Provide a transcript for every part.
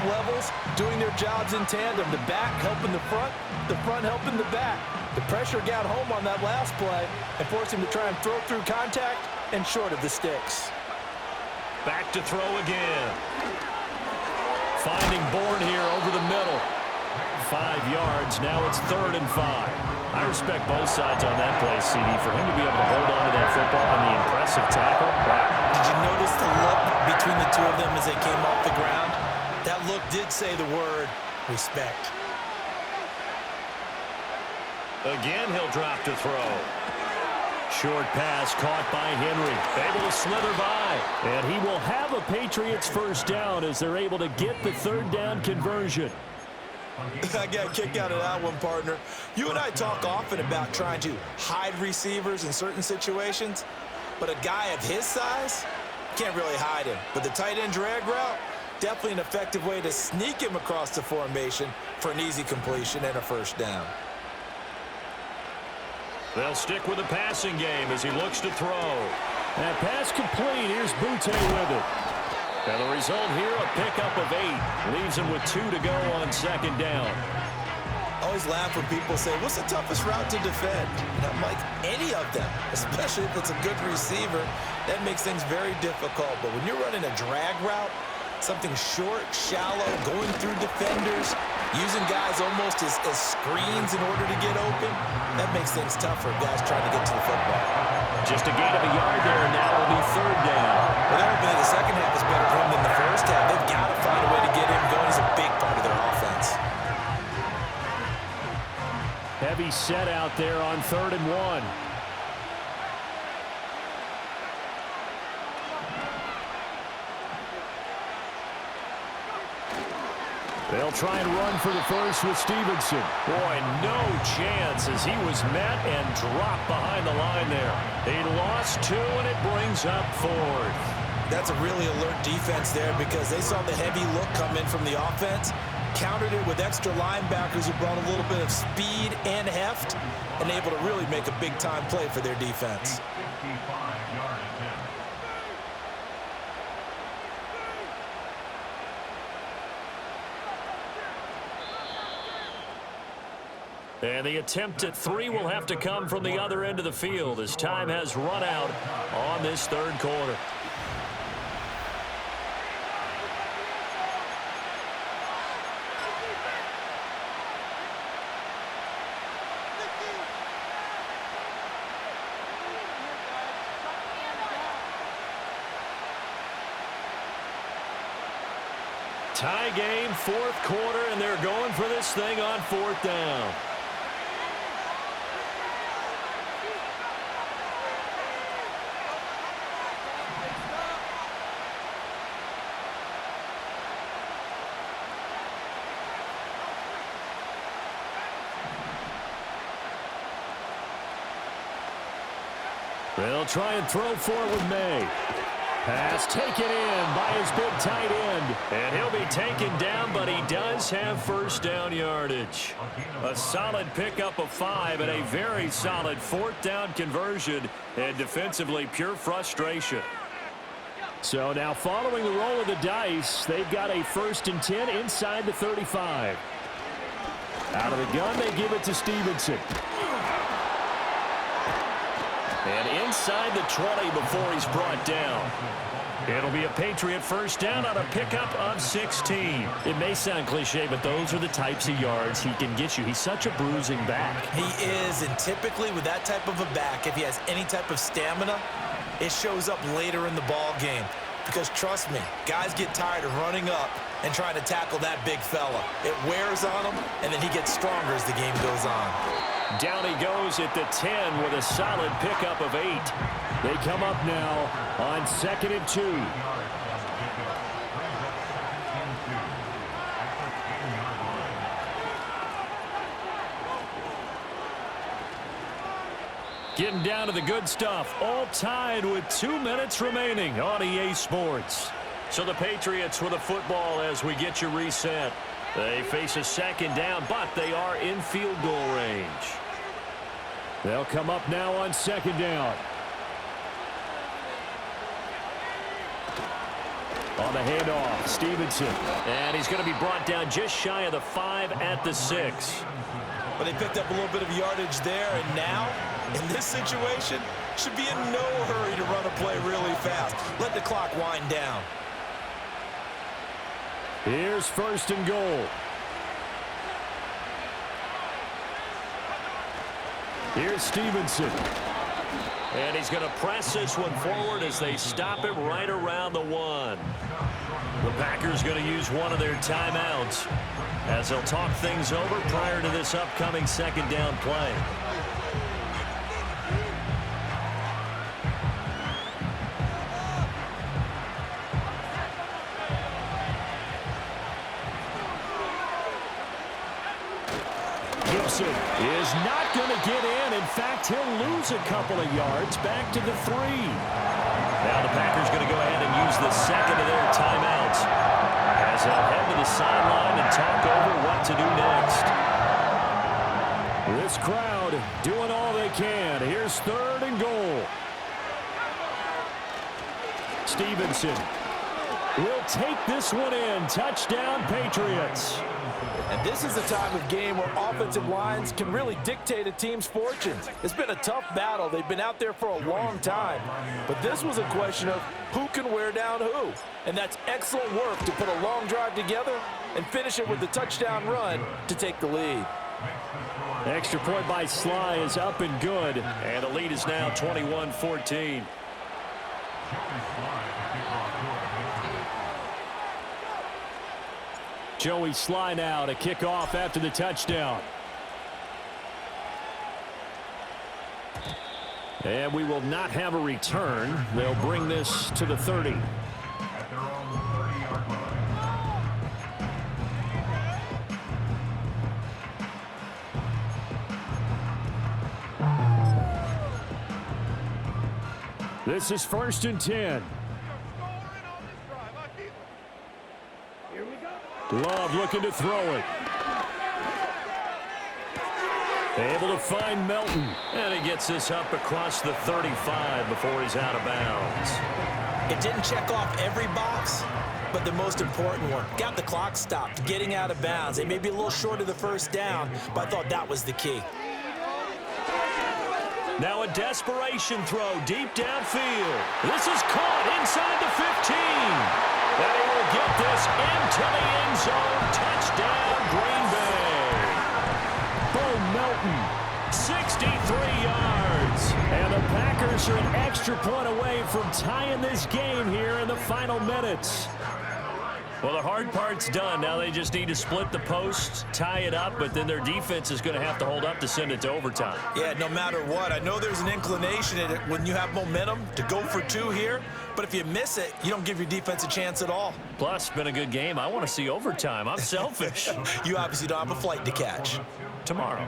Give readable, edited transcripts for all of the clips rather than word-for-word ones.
levels doing their jobs in tandem. The back helping the front helping the back. The pressure got home on that last play and forced him to try and throw through contact and short of the sticks. Back to throw again. Finding Bourne here over the middle. 5 yards. Now it's 3rd and 5. I respect both sides on that play, CD. For him to be able to hold on to that football and the impressive tackle. Wow. Did you notice the look between the two of them as they came off the ground? That look did say the word respect. Again, he'll drop to throw. Short pass caught by Henry. Able to slither by. And he will have a Patriots first down as they're able to get the 3rd down conversion. I got a kick out of that one, partner. You and I talk often about trying to hide receivers in certain situations, but a guy of his size can't really hide him. But the tight end drag route, definitely an effective way to sneak him across the formation for an easy completion and a first down. They'll stick with the passing game as he looks to throw. That pass complete. Here's Butte with it. And the result here, a pickup of 8. Leaves him with 2 to go on 2nd down. Always laugh when people say, what's the toughest route to defend? And I'm like, any of them, especially if it's a good receiver. That makes things very difficult. But when you're running a drag route, something short, shallow, going through defenders, using guys almost as screens in order to get open, that makes things tough for guys trying to get to the football. Just a gain of a yard there, and now it'll be 3rd down. Well, that would be the second half is better for him than the first half. They've got to find a way to get him going. He's a big part of their offense. Heavy set out there on 3rd and 1. They'll try and run for the first with Stevenson. Boy, no chance as he was met and dropped behind the line there. He lost 2, and it brings up 4th. That's a really alert defense there because they saw the heavy look come in from the offense, countered it with extra linebackers who brought a little bit of speed and heft, and able to really make a big-time play for their defense. And the attempt at 3 will have to come from the other end of the field as time has run out on this 3rd quarter. Tie game, 4th quarter, and they're going for this thing on 4th down. They'll try and throw for it with May. Pass taken in by his big tight end. And he'll be taken down, but he does have first down yardage. A solid pickup of 5 and a very solid 4th down conversion. And defensively, pure frustration. So now following the roll of the dice, they've got a 1st and 10 inside the 35. Out of the gun, they give it to Stevenson. And inside the 20 before he's brought down. It'll be a Patriot first down on a pickup of 16. It may sound cliche, but those are the types of yards he can get you. He's such a bruising back. He is, and typically with that type of a back, if he has any type of stamina, it shows up later in the ball game. Because trust me, guys get tired of running up and trying to tackle that big fella. It wears on him, and then he gets stronger as the game goes on. Down he goes at the 10 with a solid pickup of 8. They come up now on 2nd and 2. Getting down to the good stuff. All tied with 2 minutes remaining on EA Sports. So the Patriots with a football as we get you reset. They face a 2nd down, but they are in field goal range. They'll come up now on 2nd down. On the handoff, Stevenson. And he's going to be brought down just shy of the 5 at the 6. But they picked up a little bit of yardage there, and now, in this situation, should be in no hurry to run a play really fast. Let the clock wind down. Here's 1st and goal. Here's Stevenson. And he's going to press this one forward as they stop it right around the 1. The Packers going to use one of their timeouts as they'll talk things over prior to this upcoming 2nd down play. Is not going to get in. In fact, he'll lose a couple of yards back to the 3. Now the Packers going to go ahead and use the 2nd of their timeouts as they'll head to the sideline and talk over what to do next. This crowd doing all they can. Here's 3rd and goal. Stevenson will take this one in. Touchdown, Patriots. And this is the time of game where offensive lines can really dictate a team's fortunes. It's been a tough battle. They've been out there for a long time. But this was a question of who can wear down who. And that's excellent work to put a long drive together and finish it with the touchdown run to take the lead. Extra point by Sly is up and good. And the lead is now 21-14. Joey Sly now to kick off after the touchdown. And we will not have a return. They'll bring this to the 30. This is 1st and 10. Love looking to throw it. Able to find Melton. And he gets this up across the 35 before he's out of bounds. It didn't check off every box, but the most important one. Got the clock stopped, getting out of bounds. They may be a little short of the 1st down, but I thought that was the key. Now a desperation throw deep downfield. This is caught inside the 15. And he will get this into the end zone. Touchdown, Green Bay. Bo Melton, 63 yards. And the Packers are an extra point away from tying this game here in the final minutes. Well, the hard part's done. Now they just need to split the posts, tie it up, but then their defense is going to have to hold up to send it to overtime. Yeah, no matter what. I know there's an inclination in it when you have momentum to go for 2 here, but if you miss it, you don't give your defense a chance at all. Plus, it's been a good game. I want to see overtime. I'm selfish. You obviously don't have a flight to catch. Tomorrow.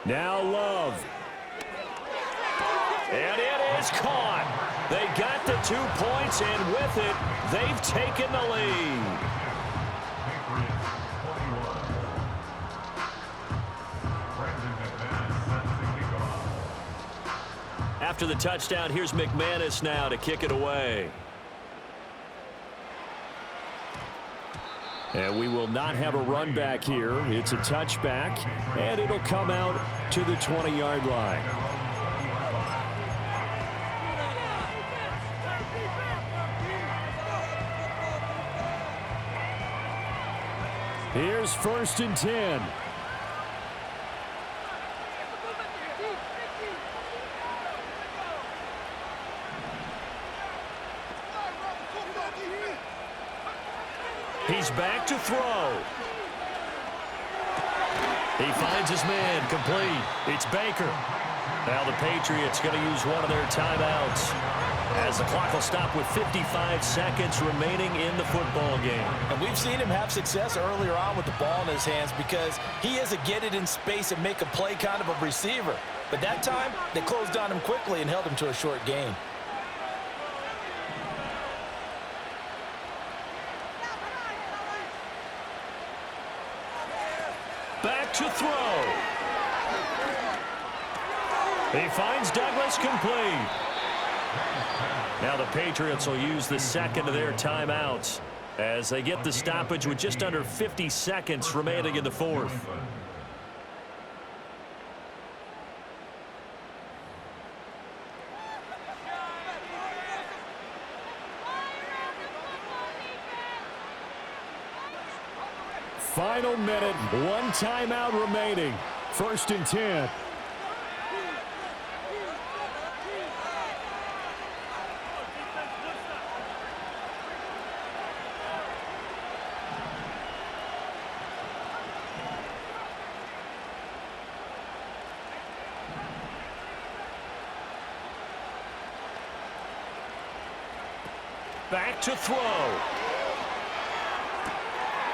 Now Love. And it is caught. They got the 2 points, and with it, they've taken the lead. After the touchdown, here's McManus now to kick it away. And we will not have a run back here. It's a touchback, and it'll come out to the 20-yard line. Here's 1st and 10. He's back to throw. He finds his man complete. It's Baker. Now the Patriots going to use one of their timeouts as the clock will stop with 55 seconds remaining in the football game. And we've seen him have success earlier on with the ball in his hands because he is a get it in space and make a play kind of a receiver. But that time, they closed on him quickly and held him to a short gain. Back to throw. He finds Douglas complete. Now the Patriots will use the second of their timeouts as they get the stoppage with just under 50 seconds remaining in the fourth. Final minute, one timeout remaining. 1st and 10. Back to throw.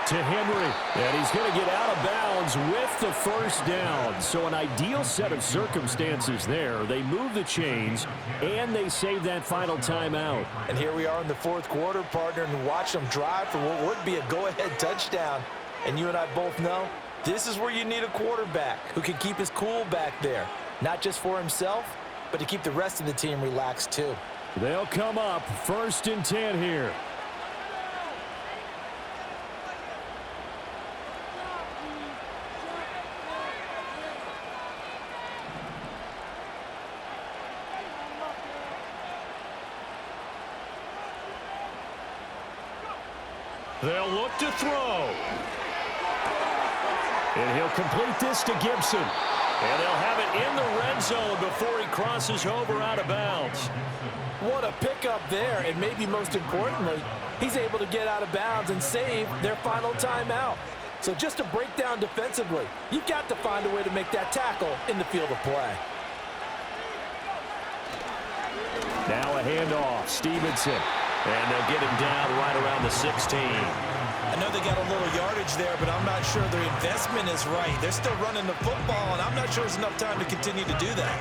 To Henry, and he's going to get out of bounds with the first down. So an ideal set of circumstances there. They move the chains, and they save that final timeout. And here we are in the fourth quarter, partner, and watch them drive for what would be a go-ahead touchdown. And you and I both know this is where you need a quarterback who can keep his cool back there, not just for himself, but to keep the rest of the team relaxed too. They'll come up 1st and 10 here. They'll look to throw. And he'll complete this to Gibson. And they'll have it in the red zone before he crosses over out of bounds. What a pickup there, and maybe most importantly, he's able to get out of bounds and save their final timeout. So just a breakdown defensively. You've got to find a way to make that tackle in the field of play. Now a handoff, Stevenson. And they'll get him down right around the 16. I know they got a little yardage there, but I'm not sure their investment is right. They're still running the football, and I'm not sure there's enough time to continue to do that.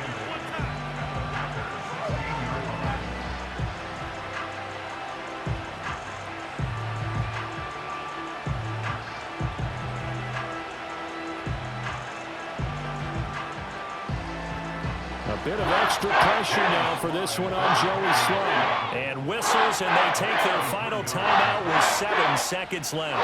A bit of extra pressure now for this one on Joey Slye. And whistles, and they take their final timeout with 7 seconds left.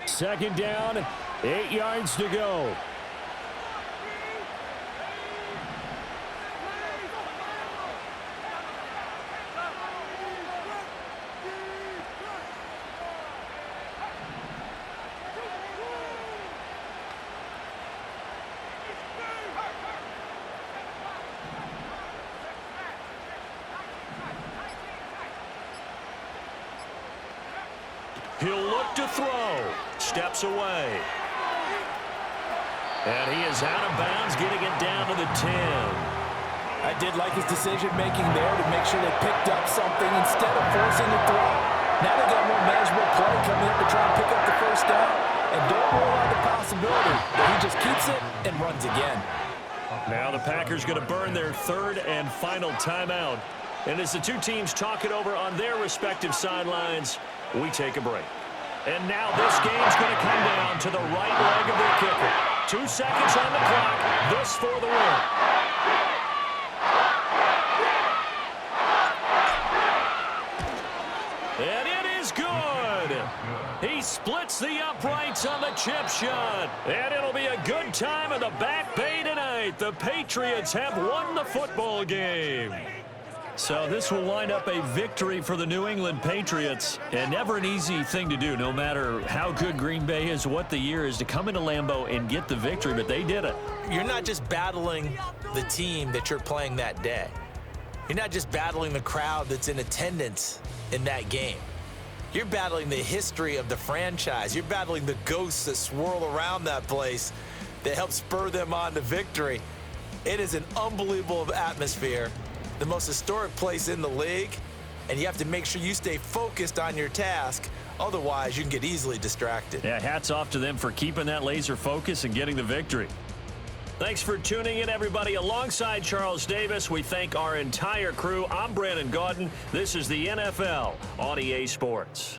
Second down, 8 yards to go. He'll look to throw. Steps away. And he is out of bounds, getting it down to the 10. I did like his decision-making there to make sure they picked up something instead of forcing the throw. Now they got more manageable play coming up to try and pick up the first down. And don't rule out the possibility that he just keeps it and runs again. Now the Packers going to burn their 3rd and final timeout. And as the two teams talk it over on their respective sidelines, we take a break. And now this game's going to come down to the right leg of their kicker. 2 seconds on the clock. This for the win. And it is good. He splits the uprights on the chip shot. And it'll be a good time in the Back Bay tonight. The Patriots have won the football game. So this will wind up a victory for the New England Patriots. And never an easy thing to do, no matter how good Green Bay is, what the year is, to come into Lambeau and get the victory, but they did it. You're not just battling the team that you're playing that day. You're not just battling the crowd that's in attendance in that game. You're battling the history of the franchise. You're battling the ghosts that swirl around that place that help spur them on to victory. It is an unbelievable atmosphere. The most historic place in the league, and you have to make sure you stay focused on your task. Otherwise, you can get easily distracted. Yeah, hats off to them for keeping that laser focus and getting the victory. Thanks for tuning in, everybody. Alongside Charles Davis, we thank our entire crew. I'm Brandon Gaudin. This is the NFL on EA Sports.